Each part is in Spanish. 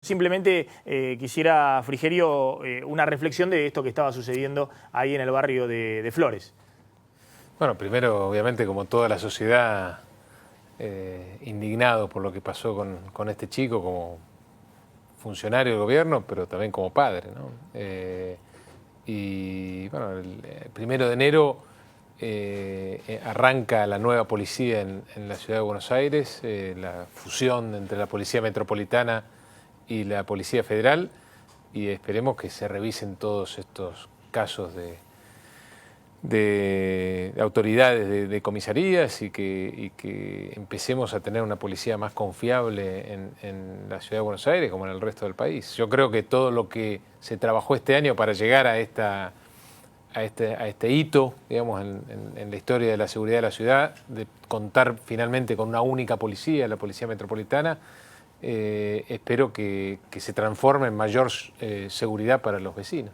Simplemente quisiera, Frigerio, una reflexión de esto que estaba sucediendo ahí en el barrio de Flores. Bueno, primero, obviamente, como toda la sociedad, indignados por lo que pasó con este chico como funcionario del gobierno, pero también como padre, ¿no? Y bueno, el 1 de enero arranca la nueva policía en la ciudad de Buenos Aires, la fusión entre la Policía Metropolitana y la Policía Federal, y esperemos que se revisen todos estos casos de autoridades de comisarías y que empecemos a tener una policía más confiable en la ciudad de Buenos Aires como en el resto del país. Yo creo que todo lo que se trabajó este año para llegar a este hito, digamos, en la historia de la seguridad de la ciudad, de contar finalmente con una única policía, la Policía Metropolitana, espero que se transforme en mayor seguridad para los vecinos.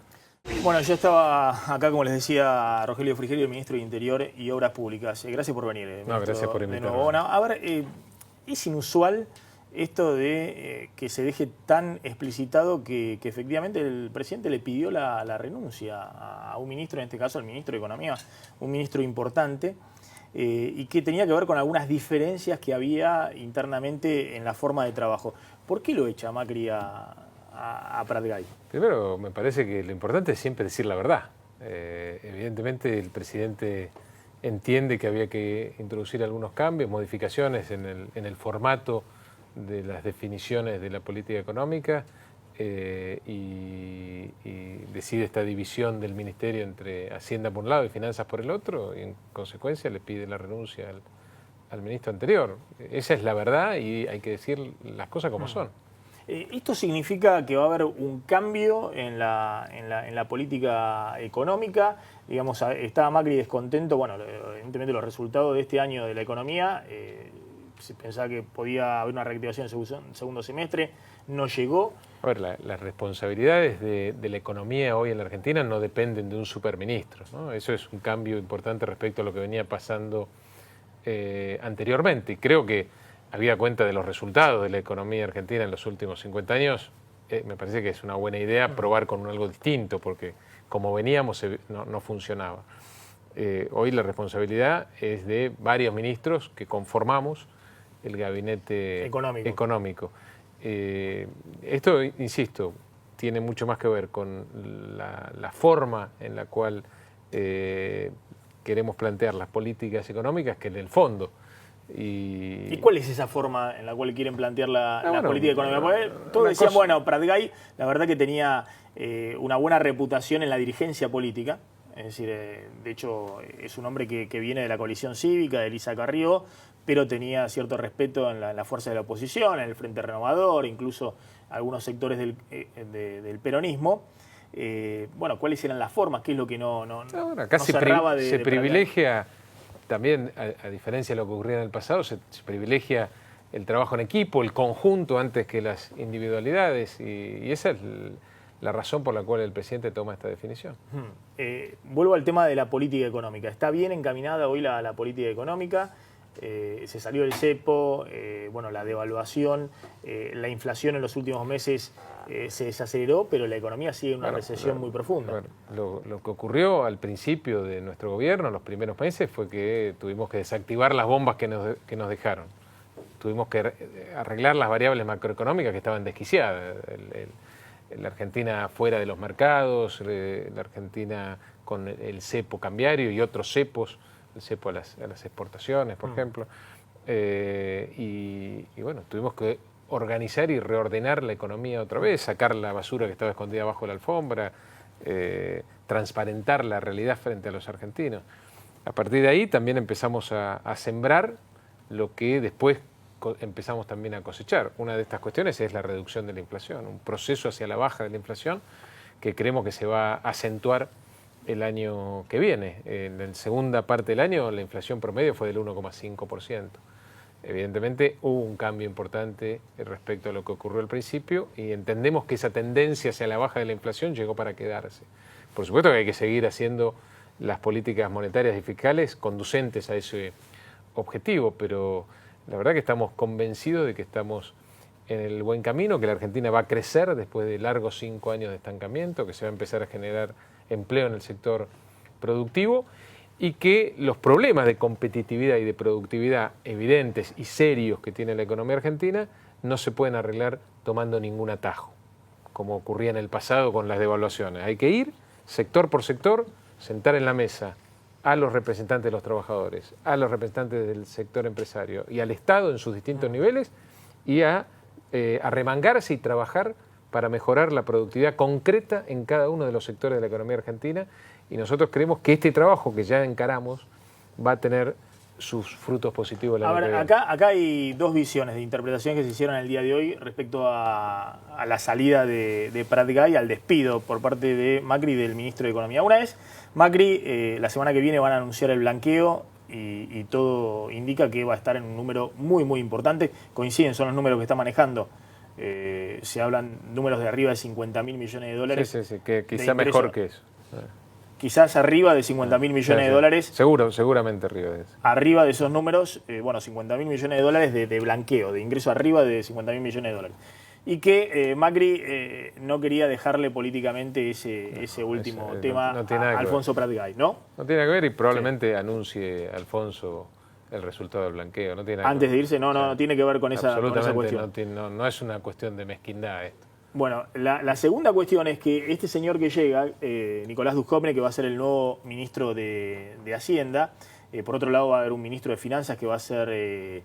Bueno, yo estaba acá, como les decía, Rogelio Frigerio, el ministro de Interior y Obras Públicas. Gracias por venir. No, gracias por invitarme. Bueno, a ver, es inusual esto de que se deje tan explicitado que efectivamente el presidente le pidió la renuncia a un ministro, en este caso al ministro de Economía, un ministro importante, y que tenía que ver con algunas diferencias que había internamente en la forma de trabajo. ¿Por qué lo echa Macri a Pratgay? Primero, me parece que lo importante es siempre decir la verdad. Evidentemente, el presidente entiende que había que introducir algunos cambios, modificaciones en el formato de las definiciones de la política económica y decide esta división del ministerio entre Hacienda por un lado y Finanzas por el otro, y en consecuencia le pide la renuncia al ministro anterior. Esa es la verdad y hay que decir las cosas como son. ¿Esto significa que va a haber un cambio en la política económica? Digamos, estaba Macri descontento, bueno, evidentemente los resultados de este año de la economía, se pensaba que podía haber una reactivación en el segundo semestre, no llegó. A ver, las responsabilidades de la economía hoy en la Argentina no dependen de un superministro, ¿no? Eso es un cambio importante respecto a lo que venía pasando anteriormente. Y creo que, habida cuenta de los resultados de la economía argentina en los últimos 50 años, me parece que es una buena idea probar con algo distinto, porque como veníamos no funcionaba. Hoy la responsabilidad es de varios ministros que conformamos el gabinete económico. Esto, insisto, tiene mucho más que ver con la forma en la cual queremos plantear las políticas económicas que en el fondo. ¿Y cuál es esa forma en la cual quieren plantear la política económica? Porque todos decían, bueno, Pratgay la verdad que tenía una buena reputación en la dirigencia política, es decir, de hecho es un hombre que viene de la coalición cívica, de Elisa Carrió, pero tenía cierto respeto en la fuerza de la oposición, en el Frente Renovador, incluso algunos sectores del peronismo. Bueno, ¿cuáles eran las formas? ¿Qué es lo que no cerraba de privilegia? También, a diferencia de lo que ocurría en el pasado, se privilegia el trabajo en equipo, el conjunto antes que las individualidades, y esa es la razón por la cual el presidente toma esta definición. Vuelvo al tema de la política económica. ¿Está bien encaminada hoy la política económica? Se salió el cepo, bueno, la devaluación, la inflación en los últimos meses se desaceleró, pero la economía sigue en una recesión muy profunda. Lo que ocurrió al principio de nuestro gobierno, en los primeros meses, fue que tuvimos que desactivar las bombas que nos dejaron. Tuvimos que arreglar las variables macroeconómicas que estaban desquiciadas. La Argentina fuera de los mercados, la Argentina con el cepo cambiario y otros cepos, el cepo a las exportaciones, por ejemplo. Y bueno, tuvimos que organizar y reordenar la economía otra vez, sacar la basura que estaba escondida bajo la alfombra, transparentar la realidad frente a los argentinos. A partir de ahí también empezamos a sembrar lo que después empezamos también a cosechar. Una de estas cuestiones es la reducción de la inflación, un proceso hacia la baja de la inflación que creemos que se va a acentuar el año que viene. En la segunda parte del año la inflación promedio fue del 1,5%. Evidentemente hubo un cambio importante respecto a lo que ocurrió al principio y entendemos que esa tendencia hacia la baja de la inflación llegó para quedarse. Por supuesto que hay que seguir haciendo las políticas monetarias y fiscales conducentes a ese objetivo, pero la verdad que estamos convencidos de que estamos en el buen camino, que la Argentina va a crecer después de largos 5 años de estancamiento, que se va a empezar a generar empleo en el sector productivo y que los problemas de competitividad y de productividad evidentes y serios que tiene la economía argentina no se pueden arreglar tomando ningún atajo, como ocurría en el pasado con las devaluaciones. Hay que ir sector por sector, sentar en la mesa a los representantes de los trabajadores, a los representantes del sector empresario y al Estado en sus distintos niveles y a arremangarse y trabajar para mejorar la productividad concreta en cada uno de los sectores de la economía argentina. Y nosotros creemos que este trabajo que ya encaramos va a tener sus frutos positivos. A ver, acá hay dos visiones de interpretación que se hicieron el día de hoy respecto a la salida de Pratgay, al despido por parte de Macri y del ministro de Economía. Una es, Macri, la semana que viene van a anunciar el blanqueo y todo indica que va a estar en un número muy, muy importante. Coinciden, son los números que está manejando. Se hablan números de arriba de 50.000 millones de dólares. Sí, que quizá mejor que eso. Quizás arriba de 50.000 millones de dólares. Seguramente arriba de eso. Arriba de esos números, 50.000 millones de dólares de blanqueo, de ingreso arriba de 50.000 millones de dólares. Y que Macri no quería dejarle políticamente ese último tema a Alfonso Pratgay, ¿no? No tiene que ver y probablemente anuncie Alfonso el resultado del blanqueo. No tiene Antes de irse, no tiene que ver con esa cuestión. No es una cuestión de mezquindad esto. Bueno, la segunda cuestión es que este señor que llega, Nicolás Dujovne, que va a ser el nuevo ministro de Hacienda, por otro lado va a haber un ministro de Finanzas que va a ser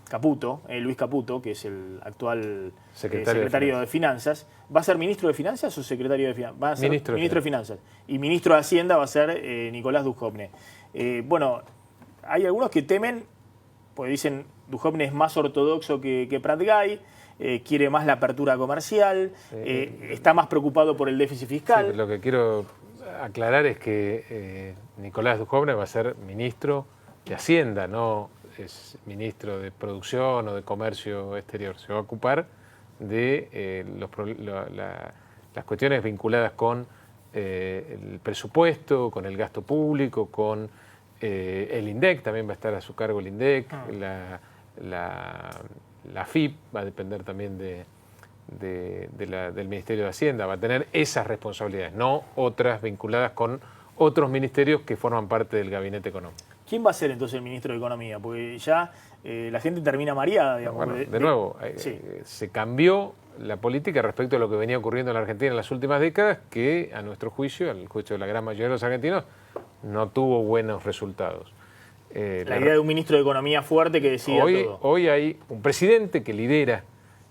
Caputo, Luis Caputo, que es el actual secretario de Finanzas. ¿Va a ser ministro de Finanzas o secretario de Finanzas? Va a ser ministro de Finanzas. Y ministro de Hacienda va a ser Nicolás Dujovne. Bueno, hay algunos que temen, pues dicen Dujovne es más ortodoxo que Pratgay, quiere más la apertura comercial, está más preocupado por el déficit fiscal. Sí, lo que quiero aclarar es que Nicolás Dujovne va a ser ministro de Hacienda, no es ministro de Producción o de Comercio Exterior. Se va a ocupar de las cuestiones vinculadas con el presupuesto, con el gasto público, con el INDEC, también va a estar a su cargo el INDEC, la FIP va a depender también del Ministerio de Hacienda, va a tener esas responsabilidades, no otras vinculadas con otros ministerios que forman parte del gabinete económico. ¿Quién va a ser entonces el ministro de Economía? Porque ya la gente termina mareada, digamos. Bueno, de nuevo, se cambió la política respecto a lo que venía ocurriendo en la Argentina en las últimas décadas, que a nuestro juicio, al juicio de la gran mayoría de los argentinos, no tuvo buenos resultados. La idea de un ministro de Economía fuerte que decida todo. Hoy hay un presidente que lidera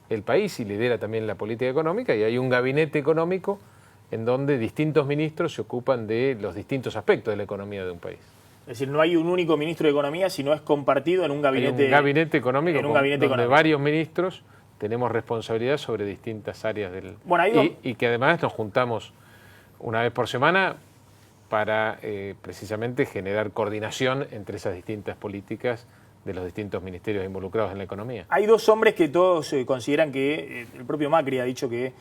el país y lidera también la política económica, y hay un gabinete económico en donde distintos ministros se ocupan de los distintos aspectos de la economía de un país. Es decir, no hay un único ministro de Economía, sino es compartido en un gabinete, hay un gabinete económico donde varios ministros tenemos responsabilidad sobre distintas áreas del... Bueno, y que además nos juntamos una vez por semana para precisamente generar coordinación entre esas distintas políticas de los distintos ministerios involucrados en la economía. Hay dos hombres que todos consideran que, el propio Macri ha dicho que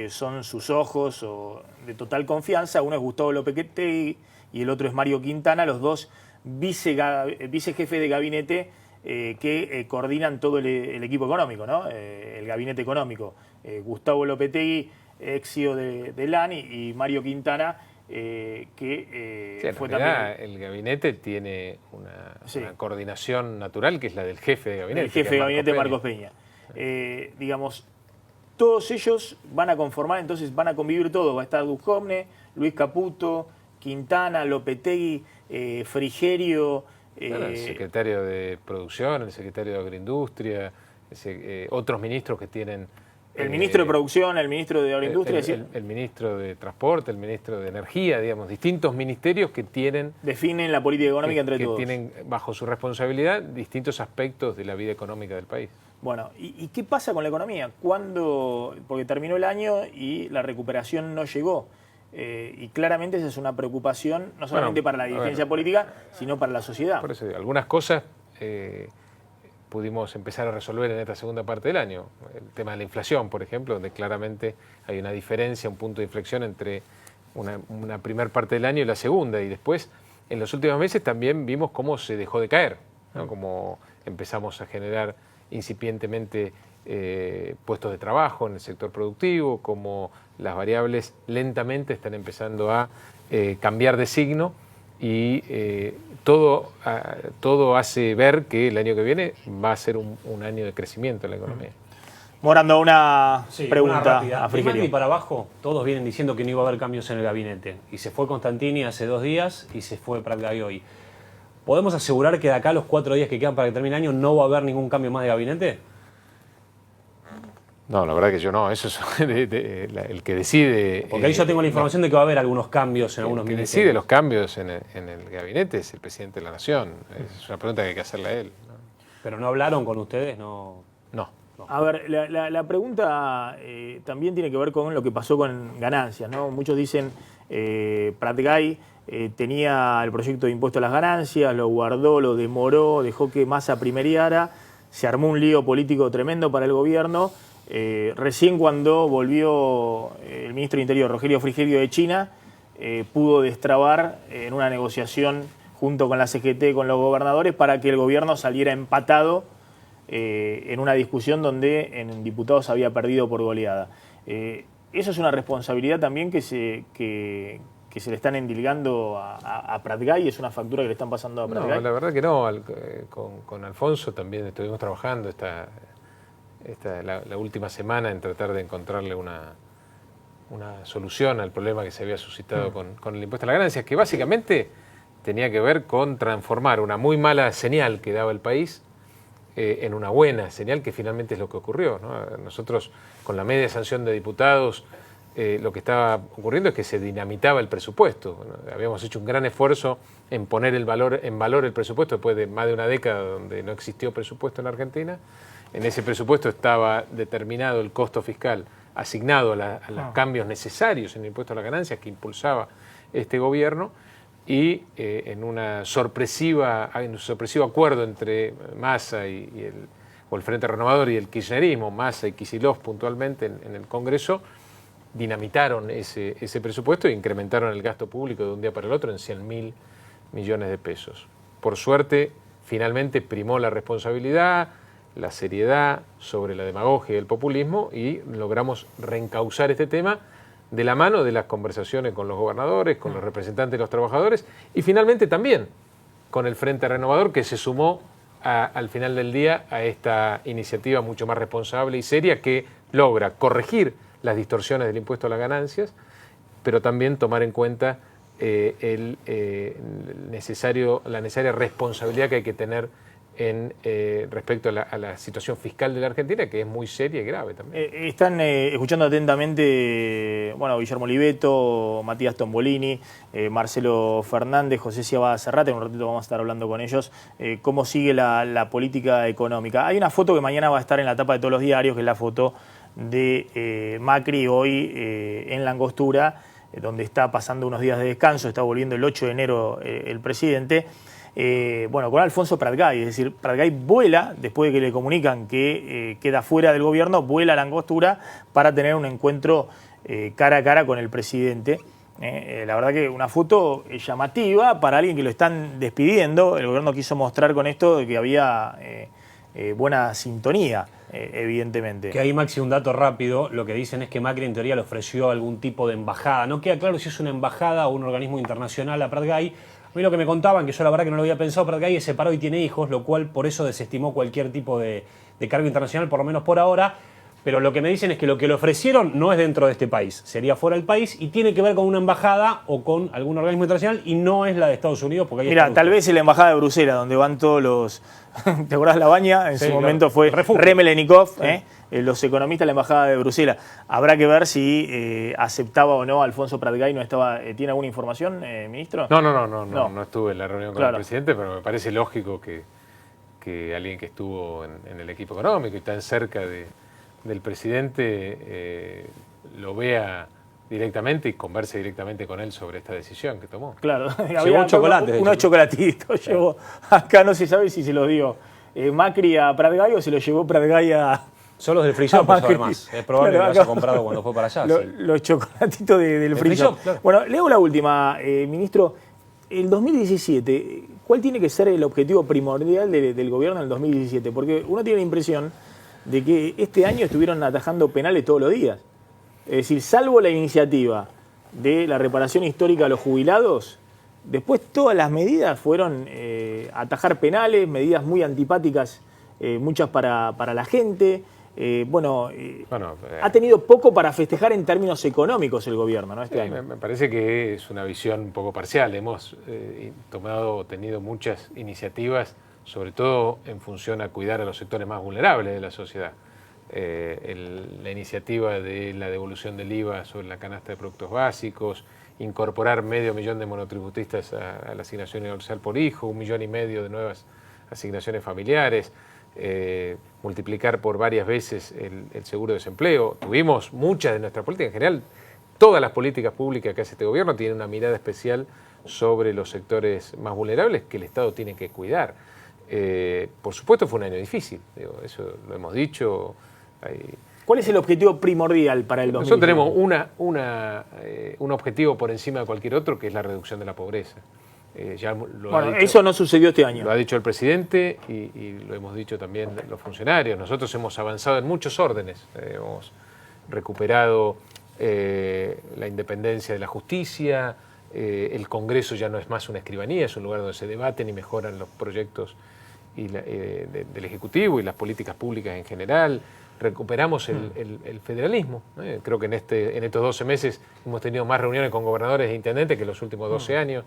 son sus ojos o de total confianza. Uno es Gustavo Lopetegui y el otro es Mario Quintana, los dos vicejefes de gabinete que coordinan todo el equipo económico, ¿no? El gabinete económico. Gustavo Lopetegui, ex CEO de LAN, y Mario Quintana, que fue también... El gabinete tiene una coordinación natural que es la del jefe de gabinete. El jefe de gabinete, Marcos Peña. Digamos, todos ellos van a conformar, entonces van a convivir todos. Va a estar Dujovne, Luis Caputo, Quintana, Lopetegui, Frigerio... el secretario de Producción, el secretario de Agroindustria, otros ministros que tienen... El ministro de Producción, el ministro de Agroindustria... El ministro de Transporte, el ministro de Energía, digamos, distintos ministerios que tienen... Definen la política económica entre todos. Que tienen bajo su responsabilidad distintos aspectos de la vida económica del país. Bueno, ¿y qué pasa con la economía? Porque terminó el año y la recuperación no llegó. Y claramente esa es una preocupación, no solamente para la dirigencia política, sino para la sociedad. Por eso, algunas cosas pudimos empezar a resolver en esta segunda parte del año. El tema de la inflación, por ejemplo, donde claramente hay una diferencia, un punto de inflexión entre una primera parte del año y la segunda. Y después, en los últimos meses también vimos cómo se dejó de caer, ¿no? Cómo empezamos a generar incipientemente puestos de trabajo en el sector productivo, como las variables lentamente están empezando a cambiar de signo y todo hace ver que el año que viene va a ser un año de crecimiento en la economía. Morando, una pregunta a Frigerio. Y para abajo, todos vienen diciendo que no iba a haber cambios en el gabinete. Y se fue Constantini hace 2 días y se fue Pratgay hoy. ¿Podemos asegurar que de acá a los 4 días que quedan para que termine el año no va a haber ningún cambio más de gabinete? No, la verdad que yo no. Eso es el que decide... Porque ahí yo tengo la información de que va a haber algunos cambios en algunos ministerios. El que decide los cambios en el gabinete es el presidente de la Nación. Es una pregunta que hay que hacerle a él, ¿no? ¿Pero no hablaron con ustedes? No. A ver, la pregunta también tiene que ver con lo que pasó con ganancias, ¿no? Muchos dicen Pratgay tenía el proyecto de impuesto a las ganancias, lo guardó, lo demoró, dejó que Massa primereara, se armó un lío político tremendo para el gobierno. Recién cuando volvió el ministro de Interior, Rogelio Frigerio, de China, pudo destrabar en una negociación junto con la CGT, con los gobernadores, para que el gobierno saliera empatado en una discusión donde en diputados había perdido por goleada. Eso es una responsabilidad también que se le están endilgando a Pratgay, es una factura que le están pasando a Pratgay. No, la verdad que no. Con Alfonso también estuvimos trabajando la última semana en tratar de encontrarle una solución al problema que se había suscitado con el impuesto a las ganancias, que básicamente tenía que ver con transformar una muy mala señal que daba el país en una buena señal, que finalmente es lo que ocurrió, ¿no? Nosotros, con la media sanción de diputados, lo que estaba ocurriendo es que se dinamitaba el presupuesto. ¿No? Habíamos hecho un gran esfuerzo en poner en valor el presupuesto después de más de una década donde no existió presupuesto en la Argentina. En ese presupuesto estaba determinado el costo fiscal asignado a los cambios necesarios en el impuesto a las ganancias que impulsaba este gobierno, y en un sorpresivo acuerdo entre Massa o el Frente Renovador y el kirchnerismo, Massa y Kicillof puntualmente en el Congreso, dinamitaron ese presupuesto e incrementaron el gasto público de un día para el otro en 100.000 millones de pesos. Por suerte, finalmente primó la responsabilidad, la seriedad sobre la demagogia y el populismo, y logramos reencauzar este tema de la mano de las conversaciones con los gobernadores, con los representantes de los trabajadores, y finalmente también con el Frente Renovador, que se sumó al final del día a esta iniciativa mucho más responsable y seria, que logra corregir las distorsiones del impuesto a las ganancias, pero también tomar en cuenta la necesaria responsabilidad que hay que tener respecto a la situación fiscal de la Argentina, que es muy seria y grave también. Están escuchando atentamente Guillermo Oliveto, Matías Tombolini, Marcelo Fernández, José Ciabada Serrate. En un ratito vamos a estar hablando con ellos cómo sigue la política económica. Hay una foto que mañana va a estar en la tapa de todos los diarios, que es la foto de Macri hoy en la Angostura, donde está pasando unos días de descanso, está volviendo el 8 de enero el presidente. Con Alfonso Pratgay, es decir, Pratgay vuela, después de que le comunican que queda fuera del gobierno, vuela a la Angostura para tener un encuentro cara a cara con el presidente. La verdad que una foto llamativa para alguien que lo están despidiendo. El gobierno quiso mostrar con esto de que había buena sintonía, evidentemente. Que ahí, Maxi, un dato rápido, lo que dicen es que Macri en teoría le ofreció algún tipo de embajada. No queda claro si es una embajada o un organismo internacional a Pratgay. A mí lo que me contaban, que yo la verdad que no lo había pensado, Pratgay es separado y tiene hijos, lo cual por eso desestimó cualquier tipo de cargo internacional, por lo menos por ahora. Pero lo que me dicen es que lo que le ofrecieron no es dentro de este país, sería fuera del país, y tiene que ver con una embajada o con algún organismo internacional, y no es la de Estados Unidos. Porque mira, tal vez es la embajada de Bruselas, donde van todos los... ¿Te acordás la baña? En su momento fue Remelenikov, los economistas de la embajada de Bruselas. Habrá que ver si aceptaba o no Alfonso Pratgay. No estaba. ¿Tiene alguna información, ministro? No estuve en la reunión con el presidente, pero me parece lógico que alguien que estuvo en el equipo económico y tan cerca del presidente lo vea directamente y converse directamente con él sobre esta decisión que tomó. Claro, había unos chocolatitos. Llevó, acá no se sabe si se los dio Macri a Pratgay o se los llevó Pratgay a... Son los del free shop, por saber más. Es probable que lo haya comprado cuando fue para allá. Los chocolatitos del free shop. Claro. Bueno, leo la última, ministro. El 2017, ¿cuál tiene que ser el objetivo primordial del gobierno en el 2017? Porque uno tiene la impresión de que este año estuvieron atajando penales todos los días. Es decir, salvo la iniciativa de la reparación histórica a los jubilados, después todas las medidas fueron atajar penales, medidas muy antipáticas, muchas para la gente. Ha tenido poco para festejar en términos económicos el gobierno, ¿no? Este año. Me parece que es una visión un poco parcial. Hemos tenido muchas iniciativas, sobre todo en función a cuidar a los sectores más vulnerables de la sociedad. La iniciativa de la devolución del IVA sobre la canasta de productos básicos, incorporar 500.000 de monotributistas a la asignación universal por hijo, 1,5 millones de nuevas asignaciones familiares, multiplicar por varias veces el seguro de desempleo. Tuvimos muchas de nuestras políticas, en general, todas las políticas públicas que hace este gobierno tienen una mirada especial sobre los sectores más vulnerables que el Estado tiene que cuidar. Por supuesto fue un año difícil, eso lo hemos dicho. ¿Cuál es el objetivo primordial para el 2020? Nosotros tenemos un objetivo por encima de cualquier otro, que es la reducción de la pobreza. Eso no sucedió este año. Lo ha dicho el presidente y lo hemos dicho también los funcionarios. Nosotros hemos avanzado en muchos órdenes. Hemos recuperado la independencia de la justicia. El Congreso ya no es más una escribanía, es un lugar donde se debaten y mejoran los proyectos del Ejecutivo y las políticas públicas en general. Recuperamos el federalismo. Creo que en estos 12 meses hemos tenido más reuniones con gobernadores e intendentes que en los últimos 12 años.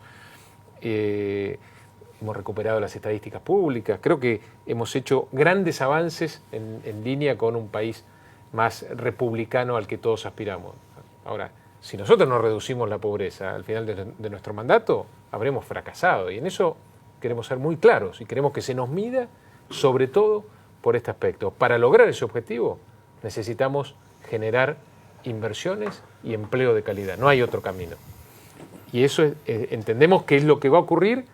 Hemos recuperado las estadísticas públicas. Creo que hemos hecho grandes avances en línea con un país más republicano al que todos aspiramos. Ahora, si nosotros no reducimos la pobreza al final de nuestro mandato, habremos fracasado. Y en eso queremos ser muy claros y queremos que se nos mida sobre todo por este aspecto. Para lograr ese objetivo necesitamos generar inversiones y empleo de calidad. No hay otro camino. Y eso entendemos que es lo que va a ocurrir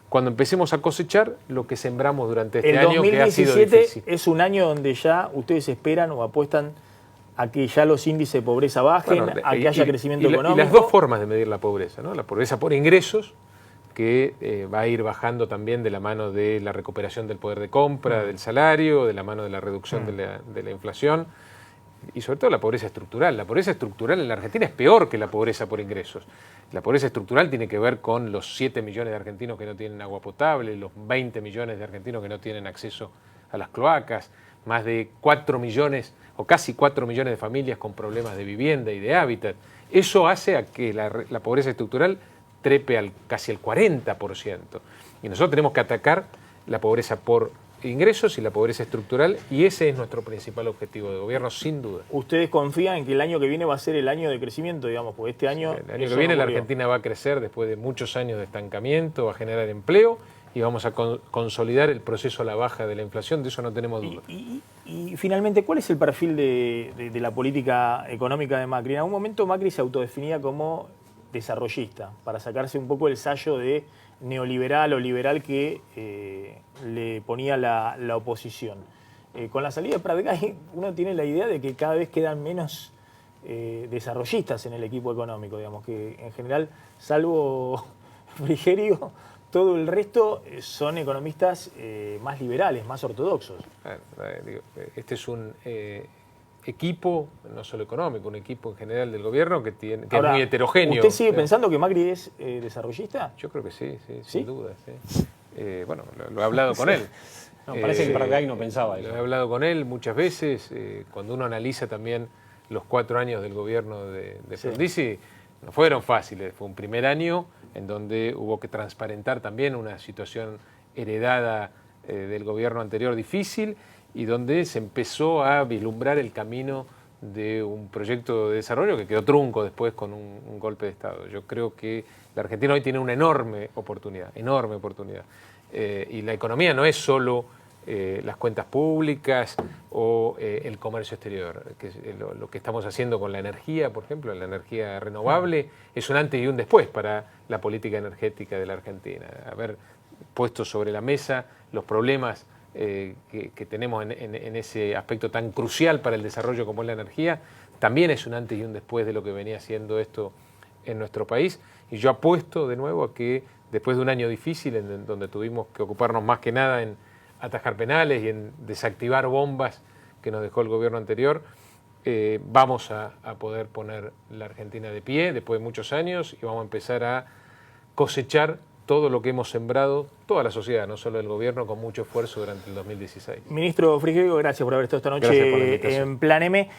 cuando empecemos a cosechar lo que sembramos durante este año, que ha sido difícil. El 2017 es un año donde ya ustedes esperan o apuestan a que ya los índices de pobreza bajen, a que haya crecimiento económico. Y las dos formas de medir la pobreza, ¿no? La pobreza por ingresos, que va a ir bajando también de la mano de la recuperación del poder de compra, del salario, de la mano de la reducción de la inflación, y sobre todo la pobreza estructural. La pobreza estructural en la Argentina es peor que la pobreza por ingresos. La pobreza estructural tiene que ver con los 7 millones de argentinos que no tienen agua potable, los 20 millones de argentinos que no tienen acceso a las cloacas, más de 4 millones o casi 4 millones de familias con problemas de vivienda y de hábitat. Eso hace a que la pobreza estructural trepe casi al 40%. Y nosotros tenemos que atacar la pobreza por ingresos y la pobreza estructural, y ese es nuestro principal objetivo de gobierno, sin duda. ¿Ustedes confían en que el año que viene va a ser el año de crecimiento, digamos? Porque este año... Sí, el año que viene la Argentina va a crecer después de muchos años de estancamiento, va a generar empleo y vamos a consolidar el proceso a la baja de la inflación, de eso no tenemos duda. Y finalmente, ¿cuál es el perfil de la política económica de Macri? En algún momento Macri se autodefinía como desarrollista, para sacarse un poco el sallo de neoliberal o liberal que le ponía la oposición. Con la salida de Pratgay uno tiene la idea de que cada vez quedan menos desarrollistas en el equipo económico, digamos, que en general, salvo Frigerio, todo el resto son economistas más liberales, más ortodoxos. Este es un equipo, no solo económico, un equipo en general del gobierno que Ahora, es muy heterogéneo. ¿Usted sigue pensando que Macri es desarrollista? Yo creo que sí, sin duda. Sí. Bueno, lo he hablado con él. No, parece que Pratgay no pensaba eso. Lo he hablado con él muchas veces. Cuando uno analiza también los 4 años del gobierno de Frondizi, no fueron fáciles. Fue un primer año en donde hubo que transparentar también una situación heredada del gobierno anterior difícil, y donde se empezó a vislumbrar el camino de un proyecto de desarrollo que quedó trunco después con un golpe de Estado. Yo creo que la Argentina hoy tiene una enorme oportunidad. Y la economía no es solo las cuentas públicas o el comercio exterior. Lo que estamos haciendo con la energía, por ejemplo, la energía renovable, es un antes y un después para la política energética de la Argentina. Haber puesto sobre la mesa los problemas que tenemos en ese aspecto tan crucial para el desarrollo como es la energía, también es un antes y un después de lo que venía siendo esto en nuestro país. Y yo apuesto de nuevo a que después de un año difícil, en donde tuvimos que ocuparnos más que nada en atajar penales y en desactivar bombas que nos dejó el gobierno anterior, vamos a poder poner la Argentina de pie después de muchos años y vamos a empezar a cosechar todo lo que hemos sembrado, toda la sociedad, no solo el gobierno, con mucho esfuerzo durante el 2016. Ministro Frigerio, gracias por haber estado esta noche en Plan M.